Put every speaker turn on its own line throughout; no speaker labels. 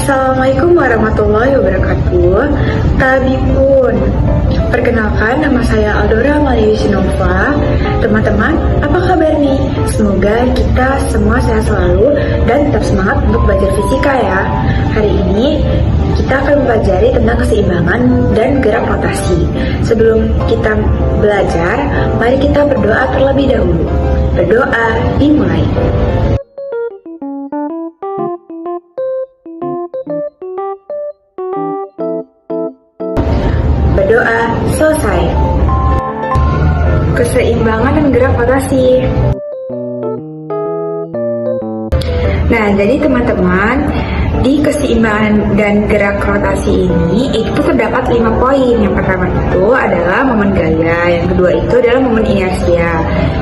Assalamualaikum warahmatullahi wabarakatuh. Tabipun, perkenalkan nama saya Aldora Mariusinova. Teman-teman, apa kabar nih? Semoga kita semua sehat selalu dan tetap semangat untuk belajar fisika ya. Hari ini kita akan mempelajari tentang keseimbangan dan gerak rotasi. Sebelum kita belajar, mari kita berdoa terlebih dahulu. Berdoa dimulai. Berdoa selesai. Keseimbangan dan gerak rotasi. Nah, jadi teman-teman, di keseimbangan dan gerak rotasi ini itu terdapat 5 poin. Yang pertama itu adalah momen gaya, yang kedua itu adalah momen inersia,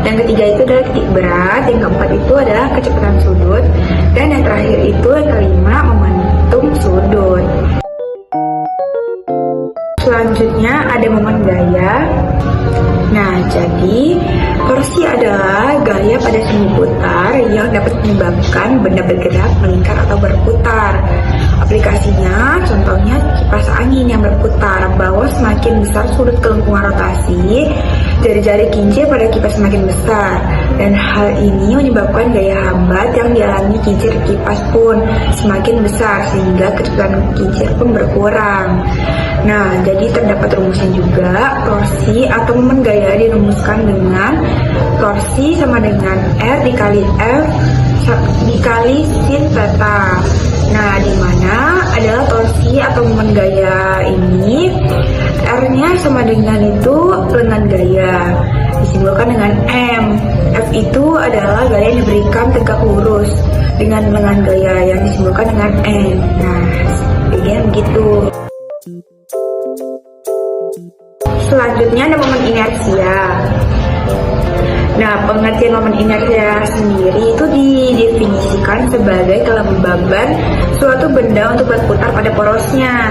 yang ketiga itu adalah titik berat, yang keempat itu adalah kecepatan sudut, dan yang terakhir itu yang kelima momentum sudut. Selanjutnya ada momen gaya. Nah, jadi torsi adalah gaya pada seni putar yang dapat menyebabkan benda bergerak, melingkar, atau berputar. Aplikasinya, contohnya kipas angin yang berputar, bahwa semakin besar sudut kelengkungan rotasi, jari-jari kincir pada kipas semakin besar. Dan hal ini menyebabkan gaya hambat yang dialami kincir kipas pun semakin besar, sehingga kecepatan kincir pun berkurang. Nah, jadi terdapat rumusnya juga. Torsi atau momen gaya dirumuskan dengan torsi sama dengan R dikali F dikali sin theta. Nah, di mana adalah torsi atau momen gaya ini, R-nya sama dengan itu lengan gaya, disimbolkan dengan M. F itu adalah gaya yang diberikan tegak lurus dengan lengan gaya yang disimbolkan dengan N. Nah, begini begitu. Selanjutnya ada momen inersia. Nah, pengertian momen inersia sendiri itu didefinisikan sebagai kelembaban suatu benda untuk berputar pada porosnya.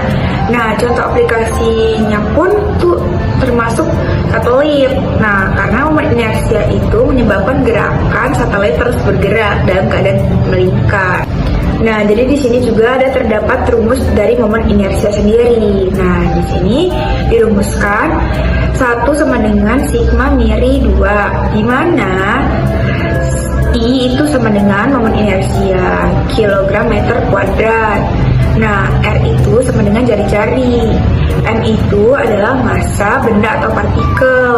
Nah, contoh aplikasinya pun tuh termasuk satelit. Nah, karena momen inersia itu menyebabkan gerakan satelit terus bergerak dalam keadaan melingkar. Nah, jadi di sini juga ada terdapat rumus dari momen inersia sendiri. Nah, di sini dirumuskan 1 sama dengan sigma miri 2, di mana I itu sama dengan momen inersia kilogram meter kuadrat. Nah, R itu sama dengan jari-jari. M itu adalah massa benda atau partikel.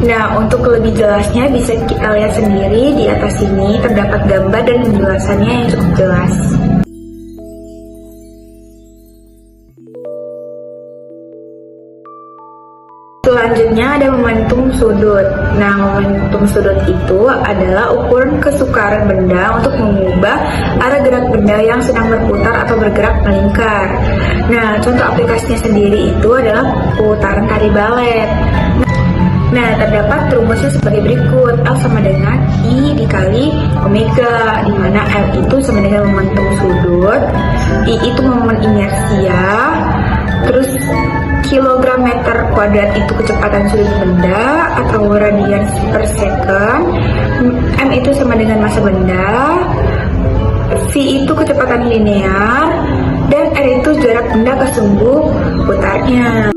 Nah, untuk lebih jelasnya bisa kita lihat sendiri di atas sini terdapat gambar dan penjelasannya yang cukup jelas. Selanjutnya ada momentum sudut. Nah, momentum sudut itu adalah ukuran kesukaran benda untuk mengubah arah gerak benda yang sedang berputar atau bergerak melingkar. Nah, contoh aplikasinya sendiri itu adalah putaran tari balet. Nah, terdapat rumusnya sebagai berikut. L sama dengan I dikali omega, di mana L itu sama dengan momentum sudut, I itu momen inersia, terus kilogram meter kuadrat itu kecepatan sudut benda atau radian per second, M itu sama dengan massa benda, V itu kecepatan linear, dan R itu jarak benda ke sumbu putarnya.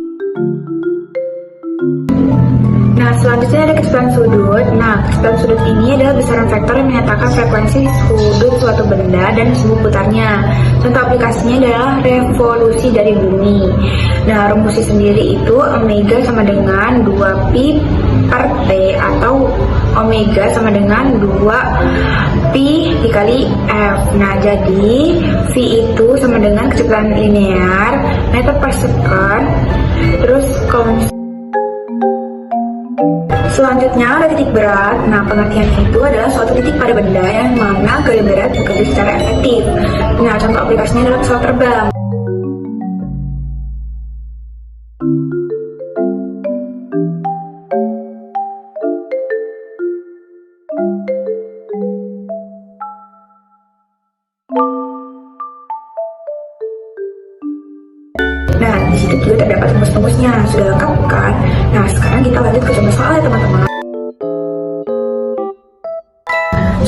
Nah, selanjutnya ada kecepatan sudut. Nah, kecepatan sudut ini adalah besaran vektor yang menyatakan frekuensi sudut suatu benda dan sumbu putarnya. Contoh aplikasinya adalah revolusi dari bumi. Nah, rumusnya sendiri itu omega sama dengan 2pi per T, atau omega sama dengan 2pi dikali F. Nah, jadi V itu sama dengan kecepatan linear meter per second. Terus selanjutnya ada titik berat. Nah, pengertiannya itu adalah suatu titik pada benda yang mana gaya berat bekerja secara efektif. Nah, contoh aplikasinya adalah pesawat terbang. Nah, di situ juga terdapat rumus-rumusnya. Sudah lengkap kan? Nah, sekarang kita lanjut ke contoh soal ya teman-teman.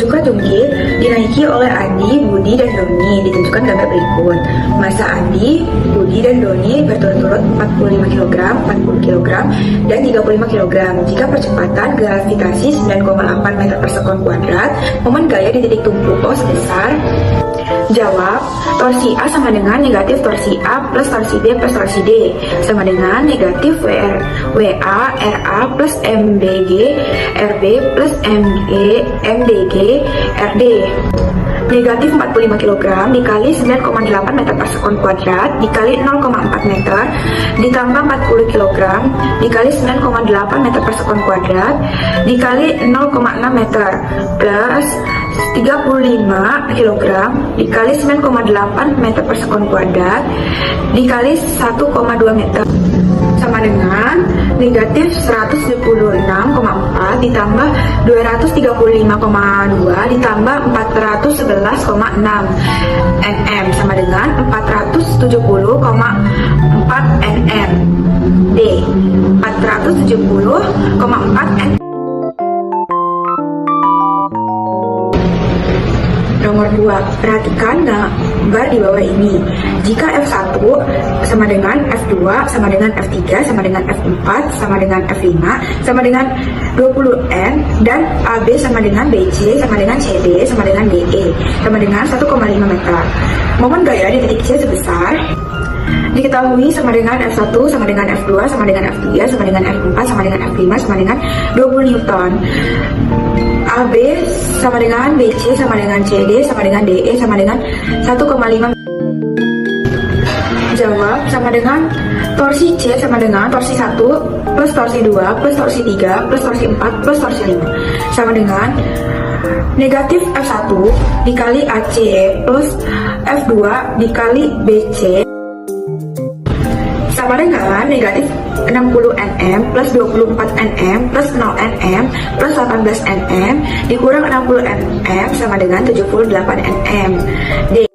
Suka Jungkit dinaiki oleh Andi, Budi, dan Doni. Ditentukan gambar berikut. Masa Andi, Budi, dan Doni berturut-turut 45 kg, 40 kg, dan 35 kg. Jika percepatan gravitasi 9,8 meter per sekon kuadrat, momen gaya di titik tumpu O sebesar. Jawab, torsi A sama dengan negatif torsi A plus torsi B plus torsi D sama dengan negatif WA RA plus MBG RB plus MDG RD. Negatif 45 kg dikali 9,8 meter per sekon kuadrat dikali 0,4 meter ditambah 40 kg dikali 9,8 meter per sekon kuadrat dikali 0,6 meter plus 35 kg dikali 9,8 meter per sekon kuadrat dikali 1,2 meter sama dengan negatif 176,4 ditambah 235,2 ditambah 411,6 nm sama dengan 470,4 nm. D 470,4 nm. Nomor 2, perhatikan gambar di bawah ini. Jika F1 sama dengan F2 sama dengan F3 sama dengan F4 sama dengan F5 sama dengan 20N dan AB sama dengan BC sama dengan CD sama dengan DE sama dengan 1,5 meter. Momen gaya di titik C sebesar diketahui sama dengan F1 sama dengan F2 sama dengan F3 sama dengan F4 sama dengan F5 sama dengan 20 Newton. AB sama dengan BC sama dengan CD sama dengan DE sama dengan 1,5. Jawab sama dengan torsi C sama dengan torsi 1 plus torsi 2 plus torsi 3 plus torsi 4 plus torsi 5 sama dengan negatif F1 dikali AC plus F2 dikali BC sama dengan negatif 60 Nm plus 24 Nm plus 0 Nm plus 18 Nm dikurang 60 Nm sama dengan 78 Nm. D.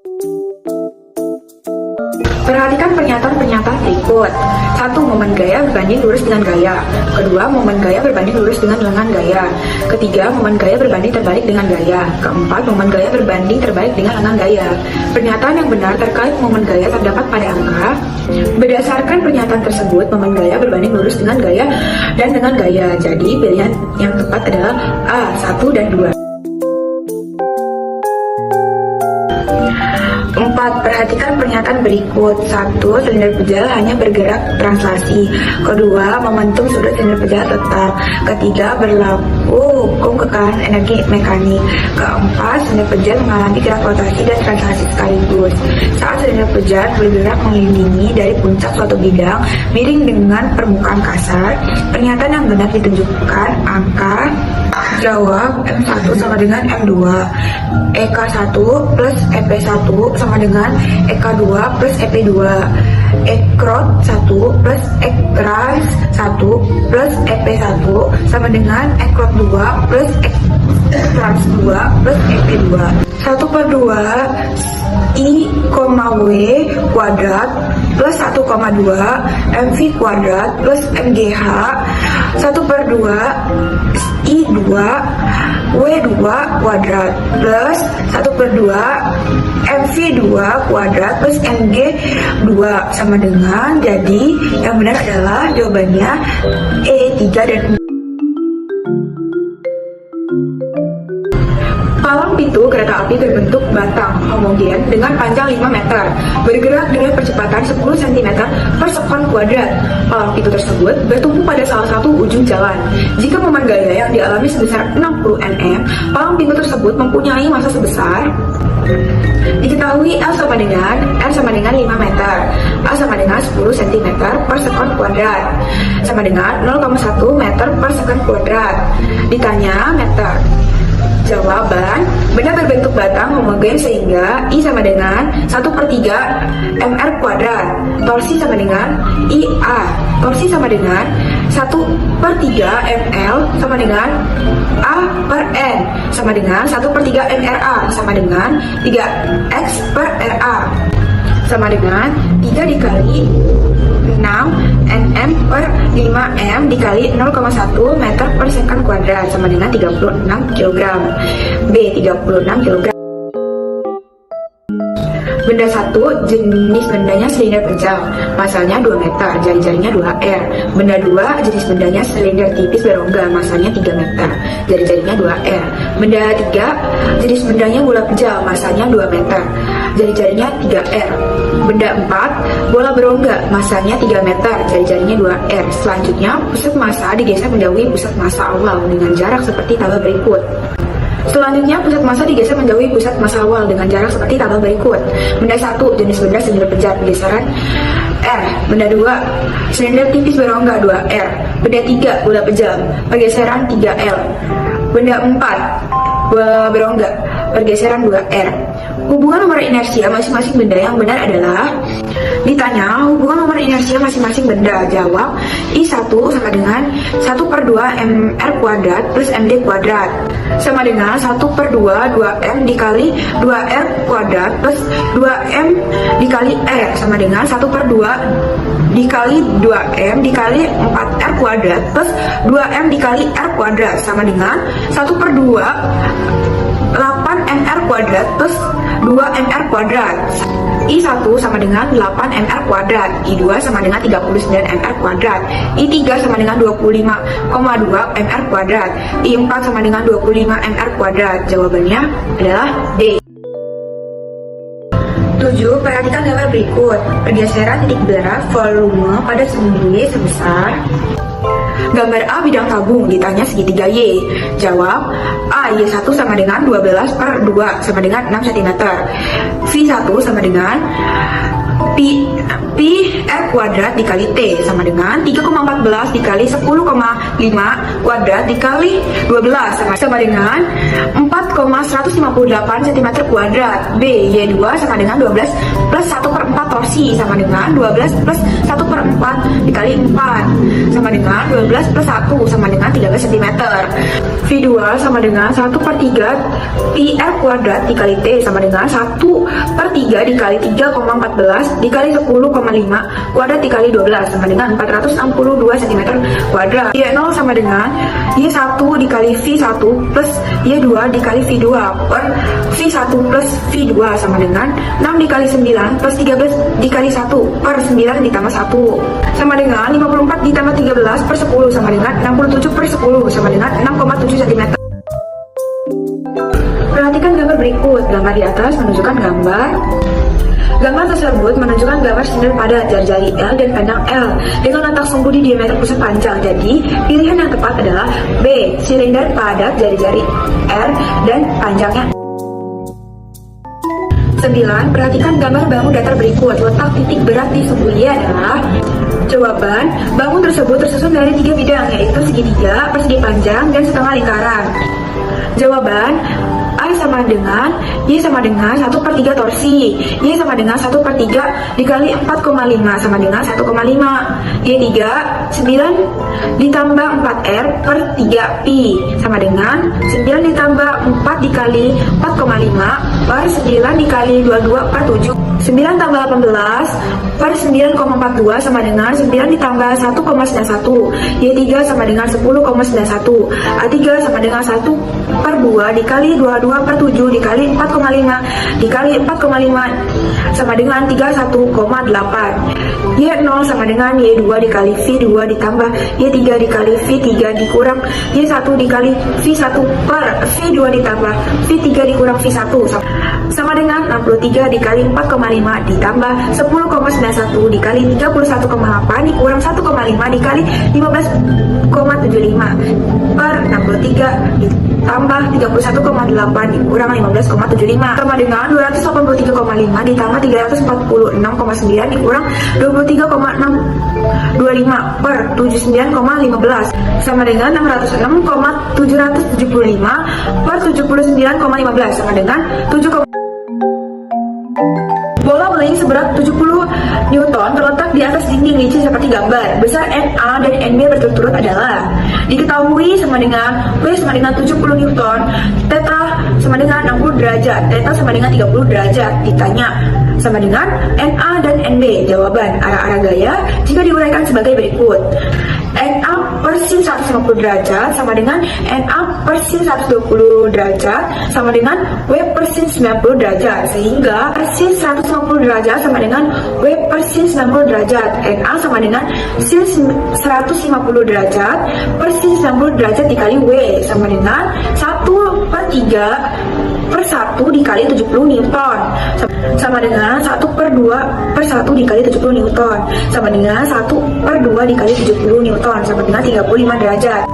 Perhatikan pernyataan-pernyataan berikut. 1. Momen gaya berbanding lurus dengan gaya. Kedua, momen gaya berbanding lurus dengan lengan gaya. Ketiga, momen gaya berbanding terbalik dengan gaya. Keempat, momen gaya berbanding terbalik dengan lengan gaya. Pernyataan yang benar terkait momen gaya terdapat pada angka. Berdasarkan pernyataan tersebut, momen gaya berbanding lurus dengan gaya dan dengan gaya. Jadi, pilihan yang tepat adalah A, 1 dan 2. 4. Perhatikan pernyataan berikut. 1. Silinder pejal hanya bergerak translasi. Kedua, momentum sudut silinder pejal tetap. Ketiga, berlaku hukum kekalahan energi mekanik. Keempat, silinder pejal mengalami gerak rotasi dan translasi sekaligus. Saat silinder pejal bergerak mengelilingi dari puncak suatu bidang miring dengan permukaan kasar, pernyataan yang benar ditunjukkan angka. Jawab, M1 sama dengan M2, EK1 plus EP1 sama dengan EK2 plus EP2, EKROT 1 plus EKRAS 1 plus EP1 sama dengan EKROT 2 plus EKRAS 2 plus EP2. 1/2 I, W kuadrat plus 1,2 MV kuadrat plus MGH 1/2 I2 W2 kuadrat plus 1/2 MV2 kuadrat plus MG2 sama dengan, jadi yang benar adalah jawabannya E3 dan 4. Palang pintu kereta api berbentuk batang homogen dengan panjang 5 meter, bergerak dengan percepatan 10 cm per sekon kuadrat. Palang pintu tersebut bertumpu pada salah satu ujung jalan. Jika momen gaya yang dialami sebesar 60 Nm, palang pintu tersebut mempunyai massa sebesar. Diketahui L sama dengan R sama dengan 5 meter, A sama dengan 10 cm per sekon kuadrat, sama dengan 0,1 meter per sekon kuadrat. Ditanya meter. Jawaban, benda berbentuk batang homogen sehingga I sama dengan 1/3 MR kuadrat. Torsi sama dengan IA. Torsi sama dengan 1/3 ML sama dengan A per N sama dengan 1/3 MRA sama dengan 3X per RA sama dengan 3 dikali 6 Nm per 5M dikali 0,1 meter per second kuadrat sama dengan 36 kg. B. 36 kg. Benda 1, jenis bendanya silinder kecil, masanya 2 meter, jari-jarinya 2R. Benda 2, jenis bendanya silinder tipis berongga, masanya 3 meter, jari-jarinya 2R. Benda 3, jenis bendanya bola kecil, masanya 2 meter, jari-jarinya 3R. Benda 4, bola berongga, masanya 3 meter, jari-jarinya 2R. Selanjutnya, pusat massa digeser menjauhi pusat massa awal dengan jarak seperti tabel berikut. Selanjutnya, pusat massa digeser menjauhi pusat massa awal dengan jarak seperti tabel berikut. Benda 1, jenis benda silinder pejar, pergeseran R. Benda 2, silinder tipis berongga 2R. Benda 3, bola pejam, pergeseran 3L. Benda 4, bola berongga, pergeseran 2R. Hubungan nomor inersia masing-masing benda yang benar adalah, ditanya hubungan nomor inersia masing-masing benda, jawab I1 sama dengan 1/2 mr kuadrat plus md kuadrat sama dengan 1/2 2m dikali 2r kuadrat plus 2m dikali r sama dengan 1/2 dikali 2m dikali 4r kuadrat plus 2m dikali r kuadrat sama dengan 1/2 8mr kuadrat plus 2mr kuadrat. I1 sama dengan 8mr kuadrat, I2 sama dengan 39mr kuadrat, I3 sama dengan 25,2mr kuadrat, I4 sama dengan 25mr kuadrat. Jawabannya adalah D. 7. Perhatikan gambar berikut. Pergeseran titik berat volume pada sendi sebesar. Gambar A bidang tabung, ditanya segitiga Y. Jawab A, Y1 sama dengan 12/2 sama dengan 6 cm. V1 sama dengan Pi R kuadrat dikali T sama dengan 3,14 dikali 10,5 kuadrat dikali 12 sama dengan 4,158 cm kuadrat. B, Y2 sama dengan 12 plus 1/4 torsi sama dengan 12 plus 1/4 dikali 4 sama dengan 12 plus 1 sama dengan 13 cm. V2 sama dengan 1/3 Pi R kuadrat dikali T sama dengan 1/3 dikali 3,14 dikali 10,5 kuadrat dikali 12 sama dengan 462 cm kuadrat. Y0 sama dengan Y1 dikali V1 plus Y2 dikali V2 per V1 plus V2 sama dengan 6 dikali 9 plus 13 dikali 1 per 9 ditambah 1 sama dengan 54 ditambah 13 per 10 sama dengan 67 per 10 sama dengan 6,7 cm. Perhatikan gambar berikut. Gambar di atas menunjukkan Gambar tersebut menunjukkan gambar silinder padat jari-jari L dan panjang L dengan letak sumbu di diameter pusat panjang. Jadi, pilihan yang tepat adalah B, silinder padat jari-jari R dan panjangnya. 9. Perhatikan gambar bangun datar berikut. Letak titik berat di sumbu Y adalah. Jawaban, bangun tersebut tersusun dari 3 bidang, yaitu segitiga, persegi panjang, dan setengah lingkaran. Jawaban, A sama dengan Y sama dengan 1/3 torsi, Y sama dengan 1/3 dikali 4,5 sama dengan 1,5, Y3 9 ditambah 4R per 3 Pi sama dengan 9 ditambah 4 dikali 4,5 per 9 dikali 22 per 7. 9 tambah 18 per 9,42 sama dengan 9 ditambah 1,91, Y3 sama dengan 10,91, A3 sama dengan 1/2 dikali 22 per 7 dikali 4,5 dikali 4,5 sama dengan 31,8. Y0 sama dengan Y2 dikali V2 ditambah Y3 dikali V3 dikurang Y1 dikali V1 per V2 ditambah V3 dikurang V1 sama dengan 63 dikali 4,5 ditambah 10,91 dikali 31,8 dikurang 1,5 dikali 15,75 per 63 ditambah 31,8 dikurang 15,75 sama dengan 283,5 ditambah 346,9 dikurang 23,625 per 79,15 sama dengan 606,775 per 79,15 sama dengan 7. Bola beling seberat 70 Newton terletak di atas dinding licin seperti gambar. Besar NA dan NB berturut-turut adalah diketahui sama dengan W sama dengan 70 Newton, Theta sama dengan 60 derajat, Theta sama dengan 30 derajat. Ditanya sama dengan NA dan NB. Jawaban arah-arah gaya jika diuraikan sebagai berikut. NA per sin 150 derajat sama dengan NA per sin 120 derajat sama dengan W per sin 90 derajat, sehingga per sin 150 derajat sama dengan W per sin 90 derajat. NA sama dengan sin 150 derajat per sin 90 derajat dikali W sama dengan 1/3/1 dikali 70 Newton sama dengan 1/2/1 dikali 70 Newton sama dengan 1/2 dikali 70 Newton sama dengan 35 derajat.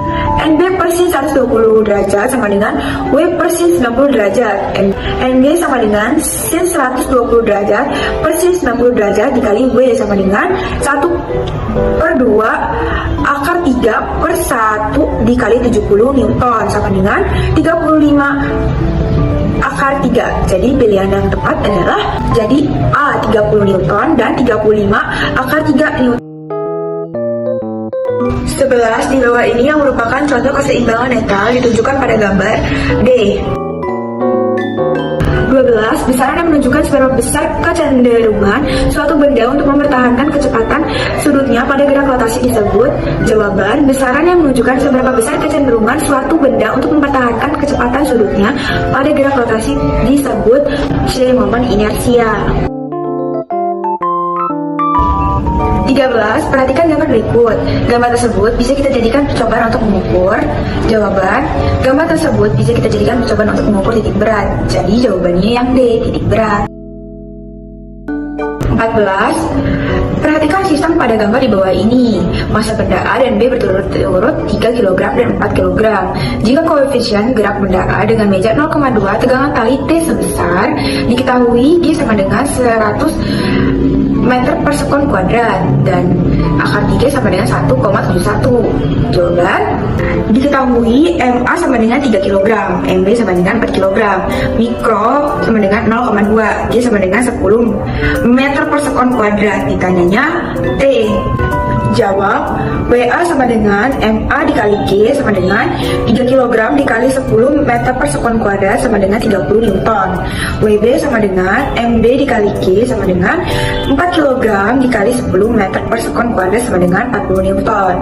NB per sin 120 derajat sama dengan W per sin 90 derajat. NB sama dengan sin 120 derajat per sin 90 derajat dikali W sama dengan 1/2/3/1 dikali 70 Newton sama dengan 35/3. Jadi pilihan yang tepat adalah jadi A 30 Newton dan 35/3 Newton. 11 di bawah ini yang merupakan contoh keseimbangan netral ditunjukkan pada gambar D. 12. Besaran yang menunjukkan seberapa besar kecenderungan suatu benda untuk mempertahankan kecepatan sudutnya pada gerak rotasi disebut. Jawaban, besaran yang menunjukkan seberapa besar kecenderungan suatu benda untuk mempertahankan kecepatan sudutnya pada gerak rotasi disebut momen inersia. 13. Perhatikan gambar berikut. Gambar tersebut bisa kita jadikan percobaan untuk mengukur. Jawaban, gambar tersebut bisa kita jadikan percobaan untuk mengukur titik berat. Jadi jawabannya yang D, titik berat. 14. Perhatikan sistem pada gambar di bawah ini. Massa benda A dan B berturut-turut 3 kg dan 4 kg. Jika koefisien gerak benda A dengan meja 0,2 tegangan tali T sebesar, diketahui G sama dengan 100 meter per sekon kuadrat dan akar 3 sama dengan 1,71. Jawaban, diketahui MA sama dengan 3 kg, MB sama dengan 4 kg, mikro sama dengan 0,2, G sama dengan 10 meter per sekon kuadrat. Ditanyanya T. Jawab, WA sama dengan MA dikali G sama dengan 3 kg dikali 10 meter per sekon kuadrat sama dengan 30 Newton. WB sama dengan MB dikali G sama dengan 4 kg dikali 10 meter per sekon kuadrat sama dengan 40 Newton.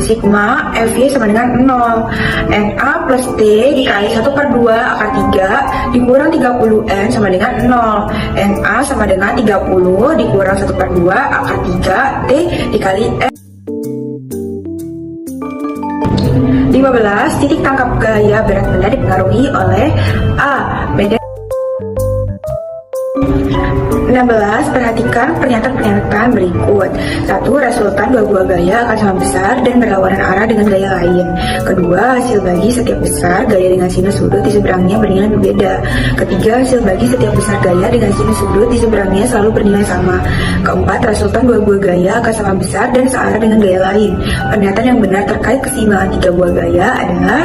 Sigma FY sama dengan 0. NA plus T dikali 1/2 akar 3 dikurang 30N sama dengan 0. NA sama dengan 30 dikurang 1/2 akar 3 T dikali N. 15. Titik tangkap gaya berat benda dipengaruhi oleh A. Benda. 16. Perhatikan pernyataan-pernyataan berikut. 1. Resultan dua buah gaya akan sama besar dan berlawanan arah dengan gaya lain. Kedua, hasil bagi setiap besar gaya dengan sinus sudut di seberangnya bernilai berbeda. Ketiga, hasil bagi setiap besar gaya dengan sinus sudut di seberangnya selalu bernilai sama. Keempat, resultan dua buah gaya akan sama besar dan searah dengan gaya lain. Pernyataan yang benar terkait keseimbangan tiga buah gaya adalah: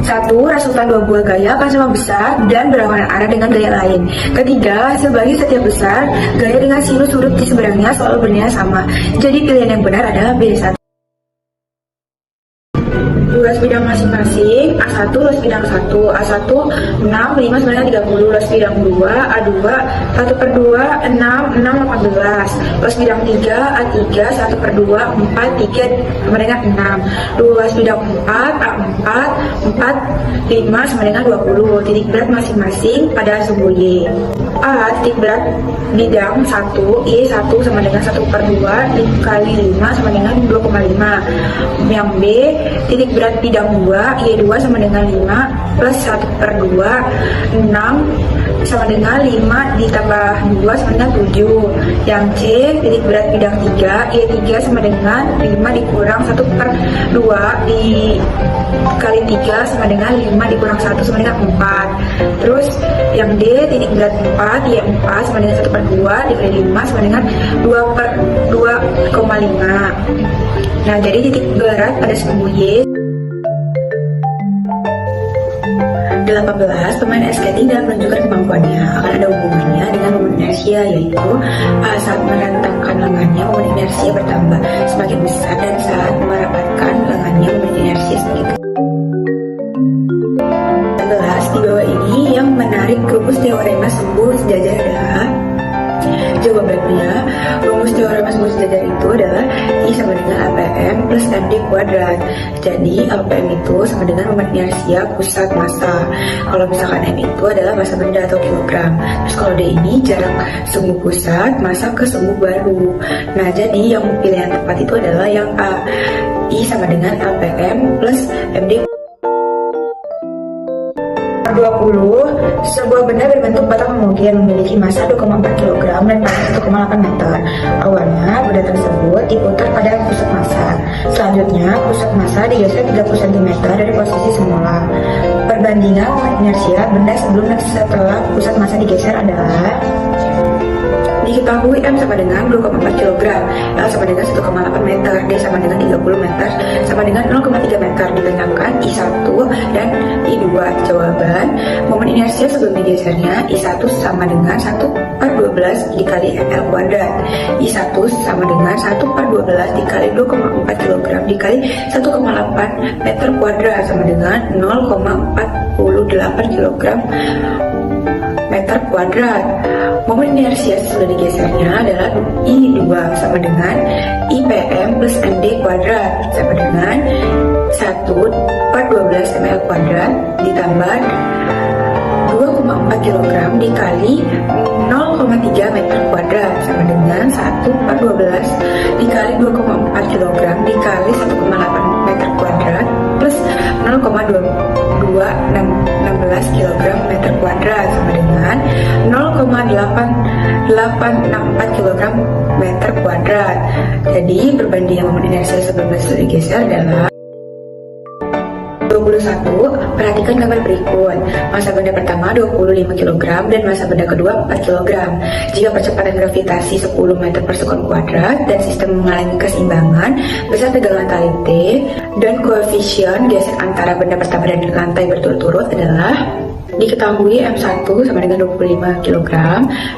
1. Resultan dua buah gaya akan sama besar dan berlawanan arah dengan gaya lain. Ketiga, hasil bagi setiap besar gaya dengan sinus sudut di seberangnya selalu bernilai sama. Jadi pilihan yang benar adalah B1. Luas bidang masing-masing. A1 luas bidang 1, A1 6, 5, 9, 30. Luas bidang 2, A2 1/2, 6, 6, 18. Luas bidang 3, A3 1/2, 4, 3 sama dengan 6. Luas bidang 4, A4 4, 5 sama dengan 20. Titik berat masing-masing pada sumbu Y. A. Titik berat bidang 1, Y1 sama dengan 1/2 dikali 5 sama dengan 2,5. Yang B, titik berat bidang 2, Y2 sama dengan 5 plus 1/2, 6 sama dengan 5 ditambah 2 sama dengan 7. Yang C, titik berat bidang 3, Y3 sama dengan 5 dikurang 1/2 dikali 3 sama dengan 5 dikurang 1 sama dengan 4. Terus yang D, titik berat 4, Y4 sama dengan 1/2 dikali 5 sama dengan 2/2,5. Nah, jadi titik berat pada sumbu Y. 18. Pemain ice skating dalam menunjukkan kemampuannya akan ada hubungannya dengan momen inersia, yaitu A. Saat merentangkan lengannya, momen inersia bertambah semakin besar, dan saat merapatkan lengannya, momen inersia semakin kecil. 19. Di bawah ini yang menarik rumus teorema sumbu sejajar adalah: Sebenarnya rumus teorema sumbu sejajar itu adalah I sama dengan APM plus MD kuadrat. Jadi APM itu sama dengan moment inersia pusat massa. Kalau misalkan M itu adalah massa benda atau kilogram. Terus kalau D ini jarak sumbu pusat massa ke sumbu baru. Nah, jadi yang pilihan tepat itu adalah yang A. I sama dengan APM plus MD 20. Sebuah benda berbentuk batang moge yang memiliki massa 2,4 kg dan panjang 1,8 meter. Awalnya benda tersebut diputar pada pusat massa. Selanjutnya pusat massa digeser 30 cm dari posisi semula. Perbandingan moment inersia benda sebelum dan setelah pusat massa digeser adalah: diketahui M sama dengan 2,4 kg, L sama dengan 1,8 meter, D sama dengan 30 meter, sama dengan 0,3 meter. Ditanyakan I1 dan I2. Jawaban, momen inersia sebelum digesernya I1 sama dengan 1/12 dikali ml kuadrat. I1 sama dengan 1/12 dikali 2,4 kg dikali 1,8 meter kuadrat sama dengan 0,48 kg meter kuadrat. Momen inersia setelah digesernya adalah I2 sama dengan IPM plus MD kuadrat sama dengan 1/12 ml kuadrat ditambah 2,4 kg dikali 0,3 meter kuadrat sama dengan 1/12 dikali 2,4 kg dikali 1,8 meter kuadrat plus 0,2216 kg meter kuadrat sama dengan 0,8864 kg meter kuadrat. Jadi perbandingan momen inersia sebelum digeser adalah 21. Perhatikan gambar berikut. Massa benda pertama 25 kg dan massa benda kedua 4 kg. Jika percepatan gravitasi 10 meter per sekon kuadrat dan sistem mengalami keseimbangan besar tegangan tali T dan koefisien geser antara benda pertama dan lantai berturut-turut adalah: diketahui M1 sama dengan 25 kg,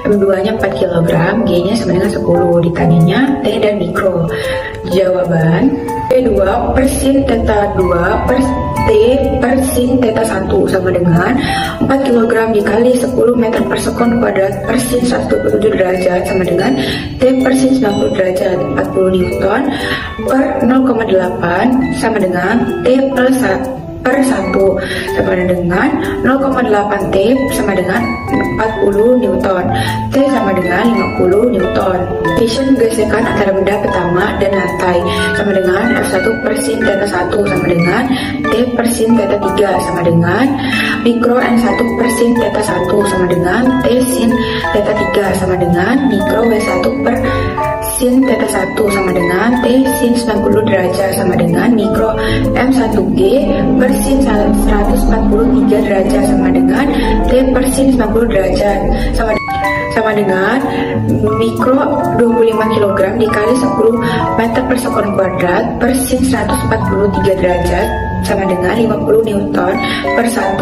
M2-nya 4 kg, G-nya sama dengan 10. Ditanyanya T dan mikro. Jawaban P2 per sin theta 2 per T per sin theta 1 sama dengan 4 kg dikali 10 meter per sekon kuadrat per sin 127 derajat sama dengan T per sin 90 derajat 40 Newton per 0,8 sama dengan T plus 1 per 1 sama dengan 0,8 T sama dengan 40 Newton. T sama dengan 50 Newton. Koefisien gesekan antara benda pertama dan lantai sama dengan F1 per sin theta 1 sama dengan T per sin theta 3 sama dengan mikro N1 per sin theta 1 sama dengan T sin theta 3 sama dengan mikro W1 per sin theta 1 sama dengan T sin 90 derajat sama dengan mikro M1G per sin 143 derajat sama dengan T per sin 90 derajat sama dengan mikro 25 kg dikali 10 meter per sekon kuadrat per sin 143 derajat sama dengan 50 Newton per 1.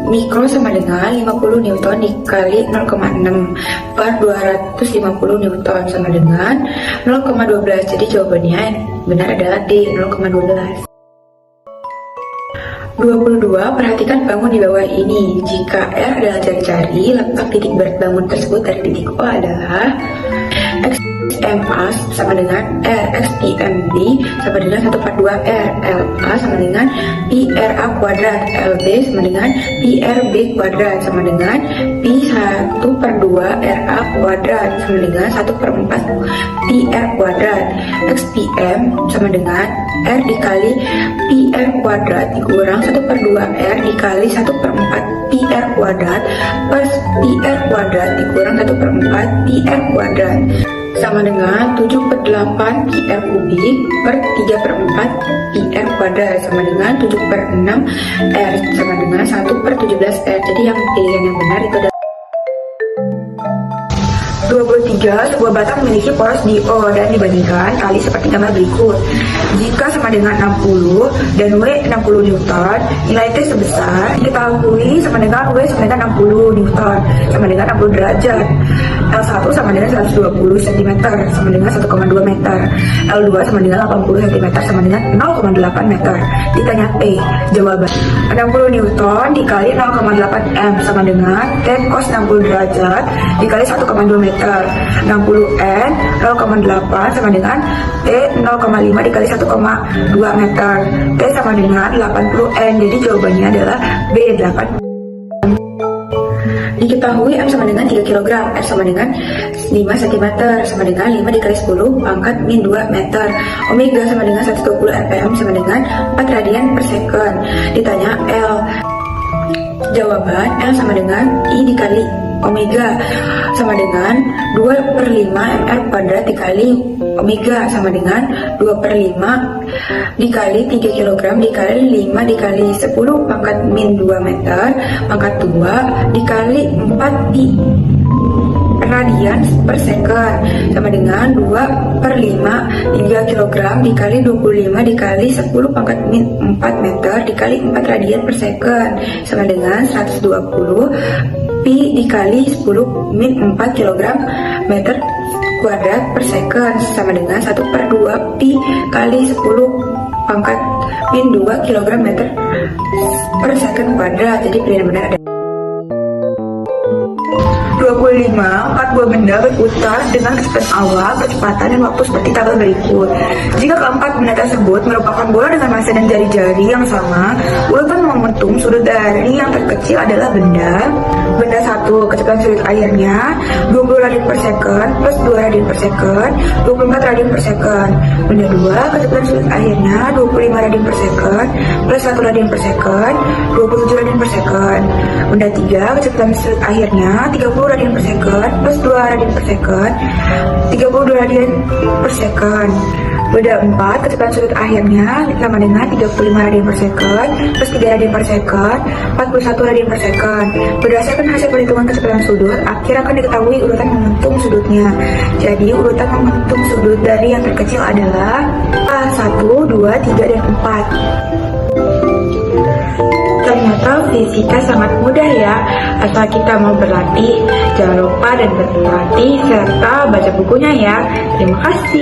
Mikro sama dengan 50 Newton dikali 0,6 per 250 Newton sama dengan 0,12. Jadi jawabannya benar adalah D, 0,12. 22. Perhatikan bangun di bawah ini. Jika R adalah jari-jari, letak titik berat bangun tersebut dari titik O adalah XMA sama dengan R, XPMB sama dengan 1/2 R, LA sama dengan PRA kuadrat, LB sama dengan PRB kuadrat sama dengan P1/2 RA kuadrat sama dengan 1/4 PR kuadrat. XPM sama dengan R dikali PR kuadrat dikurang 1/2 R dikali 1/4 PR kuadrat plus PR kuadrat dikurang 1/4 PR kuadrat sama dengan 7/8 PR kubik per 3/4 PR kuadrat sama dengan 7/6 R sama dengan 1/17 R. Jadi yang pilihan yang benar itu adalah 23. Sebuah batang memiliki poros di O dan dibandingkan kali seperti gambar berikut. Jika sama dengan 60 dan W 60 Newton, nilai T sebesar diketahui sama dengan W sama dengan 60 Newton sama dengan 60 derajat. L1 sama dengan 120 cm sama dengan 1,2 meter. L2 sama dengan 80 cm sama dengan 0,8 meter. Ditanya P. Jawaban 60 Newton dikali 0,8 M sama dengan T cos 60 derajat dikali 1,2 meter meter. 60N 0,8 sama dengan T 0,5 dikali 1,2 meter. T sama dengan 80N. Jadi jawabannya adalah B 8. Diketahui M sama dengan 3 kg, F sama dengan 5 cm, sama dengan 5 dikali 10 pangkat min 2 meter. Omega sama dengan 120 rpm sama dengan 4 radian per second. Ditanya L. Jawaban L sama dengan I dikali omega sama dengan 2/5 mr kuadrat dikali omega sama dengan 2/5 dikali 3 kg dikali 5 dikali 10 pangkat min 2 meter pangkat 2 dikali 4 di radian per second sama dengan 2/5 3 kg dikali 25 dikali 10 pangkat min 4 meter dikali 4 radian per second sama dengan 120 pi dikali 10 min 4 kg meter kuadrat per second sama dengan 1/2 pi kali 10 pangkat min 2 kg meter per second kuadrat. Jadi pilihan benar ada 25. 4 buah benda berputar dengan kecepatan awal, kecepatan dan waktu seperti tabel berikut. Jika keempat benda tersebut merupakan bola dengan massa dan jari-jari yang sama, urutan momentum sudut dari yang terkecil adalah benda 1. Kecepatan sudut airnya 20 radian per second plus 2 radian per second 24 radian per second. Benda 2. Kecepatan sudut airnya 25 radian per second plus 1 radian per second 27 radian per second. Benda 3. Kecepatan sudut airnya 30 radian per second plus 2 radian per second 32 radian per second. Benda 4. Kecepatan sudut akhirnya sama dengan 35 radian per second plus 3 radian per second 41 radian per second. Berdasarkan hasil perhitungan kecepatan sudut, akhir akan diketahui urutan momentum sudutnya. Jadi urutan momentum sudut dari yang terkecil adalah A1, 2, 3, dan 4. Ternyata fisika sangat mudah ya, asal kita mau berlatih. Jangan lupa dan berlatih serta baca bukunya ya. Terima kasih.